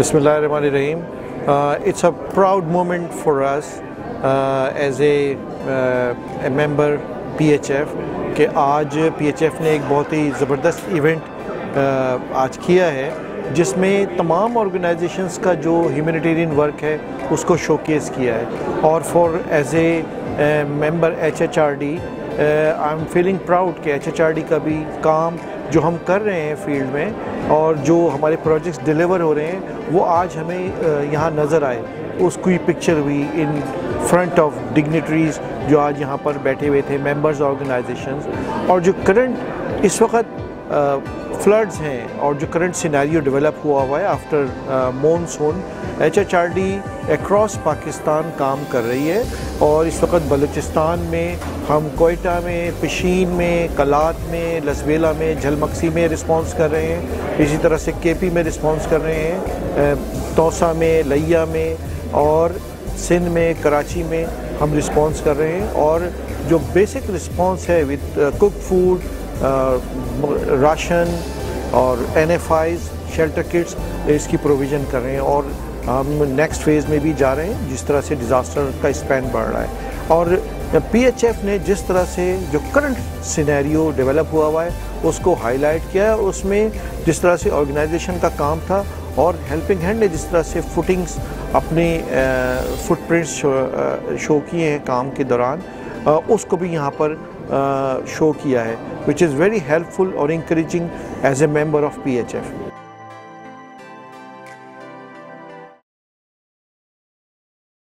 Bismillahirrahmanirrahim. It's a proud moment for us as a member PHF कि आज PHF ने एक बहुत ही ज़बरदस्त इवेंट आज किया है जिसमें तमाम ऑर्गेनाइजेशंस का जो ह्यूमैनिटेरियन वर्क है उसको शोकेस किया है। और for as a member HHRD I am feeling proud कि HHRD का भी काम जो हम कर रहे हैं फील्ड में और जो हमारे प्रोजेक्ट्स डिलीवर हो रहे हैं वो आज हमें यहाँ नज़र आए। उसकी पिक्चर हुई इन फ्रंट ऑफ डिग्निटरीज़ जो आज यहाँ पर बैठे हुए थे, मेंबर्स ऑर्गेनाइजेशंस। और जो करंट इस वक्त फ्लड्स हैं और जो करंट सिनेरियो डेवलप हुआ है after monsoon, HHRD across Pakistan काम कर रही है। और इस वक्त बलूचिस्तान में हम कोयटा में, पिशीन में, कलात में, लसवेला में, झलमक्सी में रिस्पांस कर रहे हैं। इसी तरह से KP में रिस्पांस कर रहे हैं, तौसा में, लिया में और सिंध में, कराची में हम रिस्पांस कर रहे हैं। और जो बेसिक रिस्पांस है विद कुक फूड, राशन और NFIs, शेल्टर किट्स, इसकी प्रोविज़न कर रहे हैं। और हम नेक्स्ट फेज़ में भी जा रहे हैं जिस तरह से डिज़ास्टर का स्पैन बढ़ रहा है। और PHF ने जिस तरह से जो करंट सिनेरियो डेवलप हुआ है उसको हाईलाइट किया है। उसमें जिस तरह से ऑर्गेनाइजेशन का काम था और हेल्पिंग हैंड ने जिस तरह से फुटिंग्स अपने फुटप्रिंट्स शो किए हैं काम के दौरान, उसको भी यहाँ पर शो किया है, विच इज़ वेरी हेल्पफुल और encouraging as a member of PHF।